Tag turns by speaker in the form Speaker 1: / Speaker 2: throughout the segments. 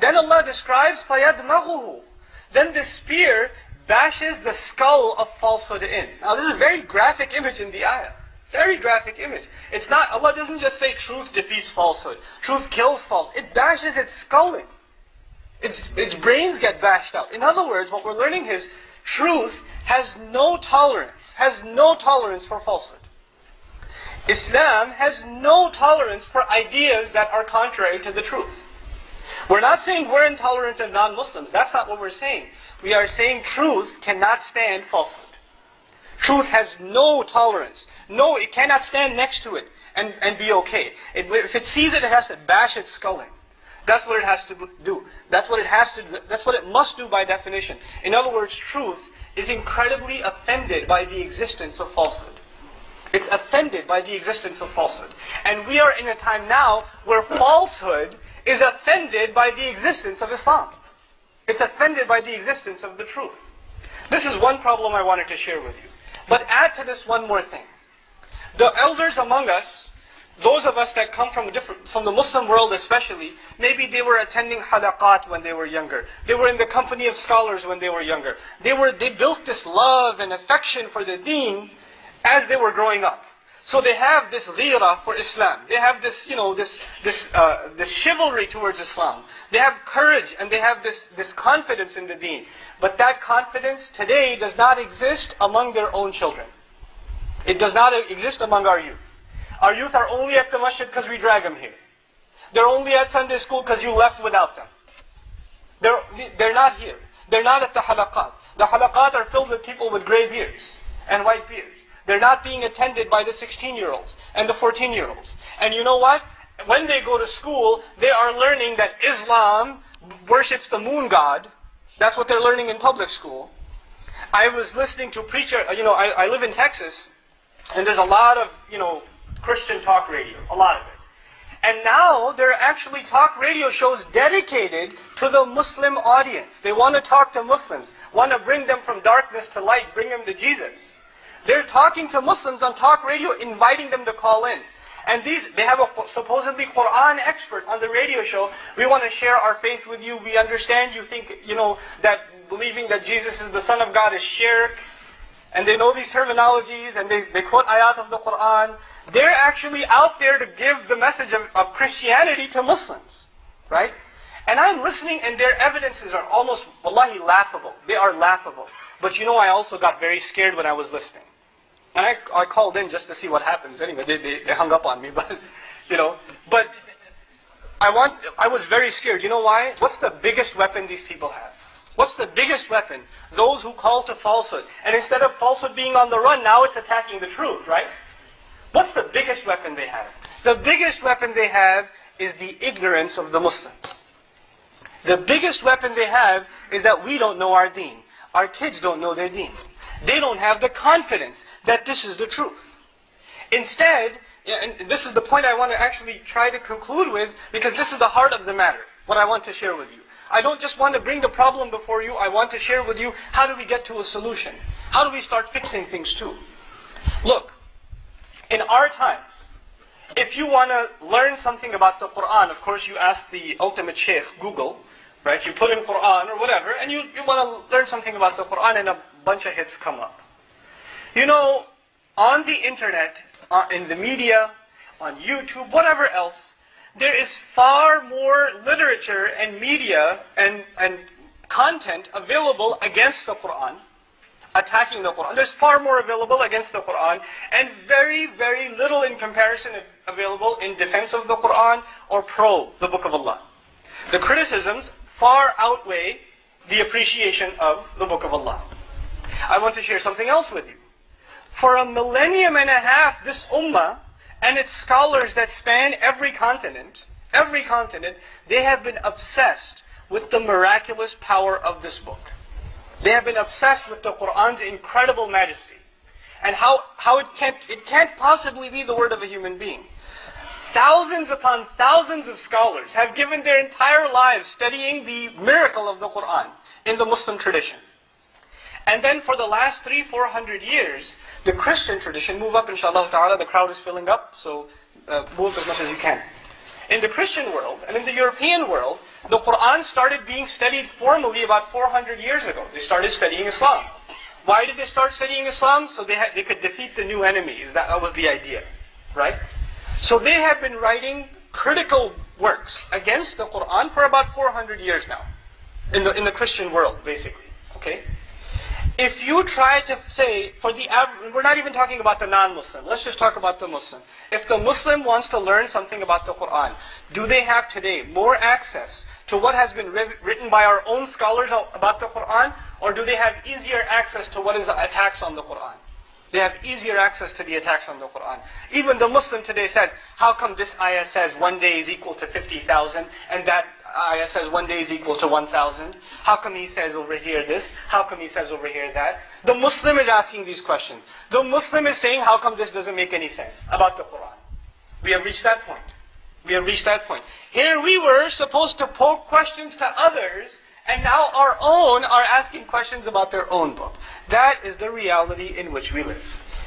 Speaker 1: Then Allah describes فَيَدْمَغُهُ. Then the spear bashes the skull of falsehood in. Now this is a very graphic image in the ayah. Very graphic image. It's not, Allah doesn't just say truth defeats falsehood. Truth kills falsehood. It bashes its skull in. Its brains get bashed out. In other words, what we're learning is truth has no tolerance for falsehood. Islam has no tolerance for ideas that are contrary to the truth. We're not saying we're intolerant of non-Muslims. That's not what we're saying. We are saying truth cannot stand falsehood. Truth has no tolerance. No, it cannot stand next to it and be okay. If it sees it, it has to bash its skull in. That's what it has to do. That's what it must do by definition. In other words, truth is incredibly offended by the existence of falsehood. It's offended by the existence of falsehood. And we are in a time now where falsehood is offended by the existence of Islam. It's offended by the existence of the truth. This is one problem I wanted to share with you. But add to this one more thing. The elders among us, those of us that come from the Muslim world especially, maybe they were attending halaqat when they were younger. They were in the company of scholars when they were younger. They built this love and affection for the deen as they were growing up. So they have this ghira for Islam. They have this, this chivalry towards Islam. They have courage and they have this confidence in the deen. But that confidence today does not exist among their own children. It does not exist among our youth. Our youth are only at the masjid because we drag them here. They're only at Sunday school because you left without them. They're not here. They're not at the halaqat. The halaqat are filled with people with grey beards and white beards. They're not being attended by the 16-year-olds and the 14-year-olds. And you know what? When they go to school, they are learning that Islam worships the moon god. That's what they're learning in public school. I was listening to a preacher, I live in Texas, and there's a lot of, Christian talk radio, a lot of it. And now there are actually talk radio shows dedicated to the Muslim audience. They want to talk to Muslims, want to bring them from darkness to light, bring them to Jesus. They're talking to Muslims on talk radio, inviting them to call in. And they have a supposedly Quran expert on the radio show. We want to share our faith with you. We understand you think, that believing that Jesus is the Son of God is shirk. And they know these terminologies and they quote ayat of the Quran. They're actually out there to give the message of Christianity to Muslims. Right? And I'm listening and their evidences are almost, wallahi, laughable. They are laughable. But I also got very scared when I was listening. And I called in just to see what happens. Anyway, they hung up on me, but but I was very scared. You know why? What's the biggest weapon these people have? What's the biggest weapon? Those who call to falsehood. And instead of falsehood being on the run, now it's attacking the truth, right? What's the biggest weapon they have? The biggest weapon they have is the ignorance of the Muslims. The biggest weapon they have is that we don't know our deen. Our kids don't know their deen. They don't have the confidence that this is the truth. Instead, and this is the point I want to actually try to conclude with, because this is the heart of the matter, what I want to share with you. I don't just want to bring the problem before you, I want to share with you, how do we get to a solution? How do we start fixing things too? Look, in our times, if you want to learn something about the Quran, of course you ask the ultimate sheikh, Google, right? You put in Quran or whatever, and you want to learn something about the Quran, and a bunch of hits come up. On the internet, in the media, on YouTube, whatever else, there is far more literature and media and content available against the Quran, attacking the Quran. There's far more available against the Quran, and very, very little in comparison available in defense of the Quran or pro the Book of Allah. The criticisms far outweigh the appreciation of the Book of Allah. I want to share something else with you. For a millennium and a half, this ummah and its scholars that span every continent, they have been obsessed with the miraculous power of this book. They have been obsessed with the Qur'an's incredible majesty. And how it can't possibly be the word of a human being. Thousands upon thousands of scholars have given their entire lives studying the miracle of the Qur'an in the Muslim tradition. And then for the last 300-400 years, the Christian tradition, move up inshallah ta'ala, the crowd is filling up, so move as much as you can. In the Christian world and in the European world, the Quran started being studied formally about 400 years ago. They started studying Islam. Why did they start studying Islam? So they could defeat the new enemies. That was the idea, right? So they have been writing critical works against the Quran for about 400 years now, in the Christian world, basically. Okay. If you try to say, we're not even talking about the non-Muslim. Let's just talk about the Muslim. If the Muslim wants to learn something about the Quran, do they have today more access to what has been written by our own scholars about the Quran, or do they have easier access to what is the attacks on the Quran? They have easier access to the attacks on the Quran. Even the Muslim today says, how come this ayah says one day is equal to 50,000, and that ayah says one day is equal to 1,000? How come he says over here this? How come he says over here that? The Muslim is asking these questions. The Muslim is saying, how come this doesn't make any sense about the Quran? We have reached that point. We have reached that point. Here we were supposed to poke questions to others, and now our own are asking questions about their own book. That is the reality in which we live.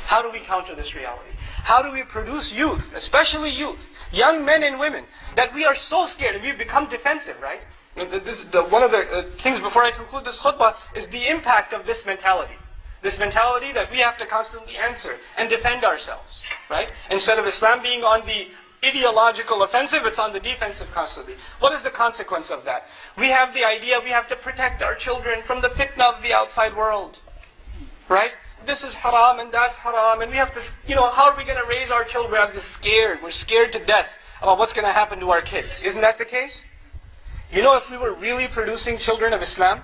Speaker 1: How do we counter this reality? How do we produce youth, especially youth, young men and women, that we are so scared and we've become defensive, right? One of the things before I conclude this khutbah is the impact of this mentality. This mentality that we have to constantly answer and defend ourselves, right? Instead of Islam being on the ideological offensive, it's on the defensive constantly. What is the consequence of that? We have the idea we have to protect our children from the fitna of the outside world, right? This is haram and that's haram, and we have to, how are we going to raise our children? We're scared to death about what's going to happen to our kids. Isn't that the case? If we were really producing children of Islam,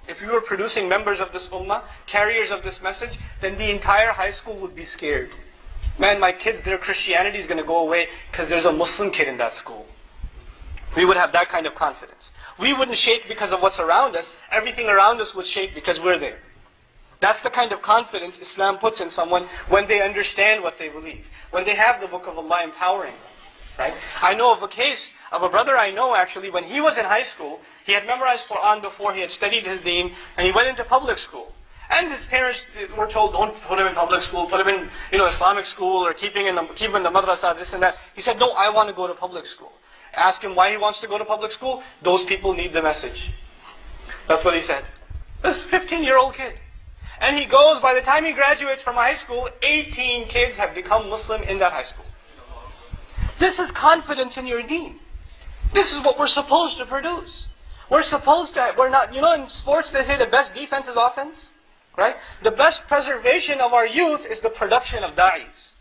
Speaker 1: if we were producing members of this ummah, carriers of this message, then the entire high school would be scared. Man, my kids, their Christianity is going to go away because there's a Muslim kid in that school. We would have that kind of confidence. We wouldn't shake because of what's around us. Everything around us would shake because we're there. That's the kind of confidence Islam puts in someone when they understand what they believe. When they have the book of Allah empowering them. Right? I know of a case of a brother I know actually, when he was in high school, he had memorized Quran before, he had studied his deen, and he went into public school. And his parents were told, don't put him in public school, put him in Islamic school, or keep him in the madrasa, this and that. He said, no, I want to go to public school. Ask him why he wants to go to public school. Those people need the message. That's what he said. This 15-year-old kid. And he goes, by the time he graduates from high school, 18 kids have become Muslim in that high school. This is confidence in your deen. This is what we're supposed to produce. We're not, in sports they say the best defense is offense. Right? The best preservation of our youth is the production of da'is.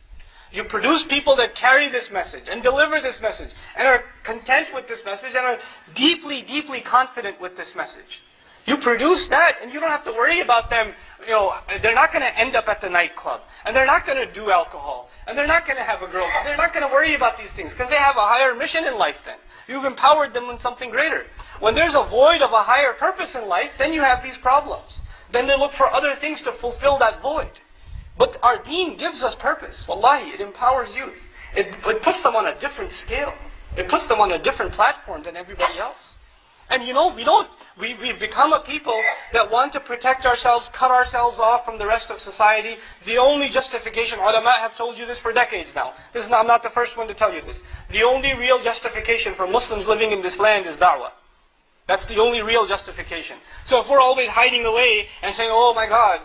Speaker 1: You produce people that carry this message and deliver this message and are content with this message and are deeply, deeply confident with this message. You produce that and you don't have to worry about them. They're not going to end up at the nightclub, and they're not going to do alcohol, and they're not going to have a girl. They're not going to worry about these things because they have a higher mission in life then. You've empowered them in something greater. When there's a void of a higher purpose in life, then you have these problems. Then they look for other things to fulfill that void. But our deen gives us purpose. Wallahi, it empowers youth. It puts them on a different scale. It puts them on a different platform than everybody else. And we've become a people that want to protect ourselves, cut ourselves off from the rest of society. The only justification, ulama have told you this for decades now. I'm not the first one to tell you this. The only real justification for Muslims living in this land is da'wah. That's the only real justification. So if we're always hiding away and saying, oh my God,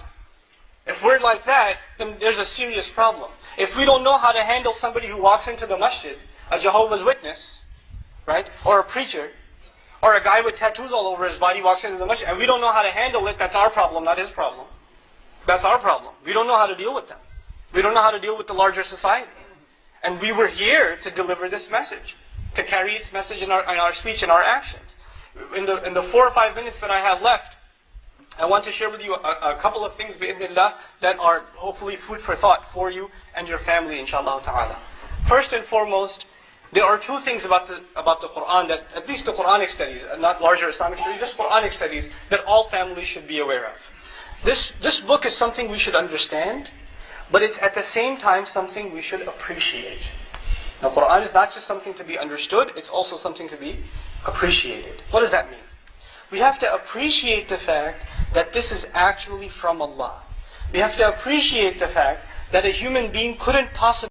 Speaker 1: if we're like that, then there's a serious problem. If we don't know how to handle somebody who walks into the masjid, a Jehovah's Witness, right, or a preacher, or a guy with tattoos all over his body walks into the masjid, and we don't know how to handle it, that's our problem, not his problem. That's our problem. We don't know how to deal with them. We don't know how to deal with the larger society. And we were here to deliver this message, to carry its message in our speech and our actions. In the 4 or 5 minutes that I have left, I want to share with you a couple of things, bi'idhnillah, that are hopefully food for thought for you and your family, inshallah ta'ala. First and foremost, there are two things about the Quran that, at least the Quranic studies, not larger Islamic studies, just Quranic studies, that all families should be aware of. This book is something we should understand, but it's at the same time something we should appreciate. Now, Quran is not just something to be understood, it's also something to be appreciated. What does that mean? We have to appreciate the fact that this is actually from Allah. We have to appreciate the fact that a human being couldn't possibly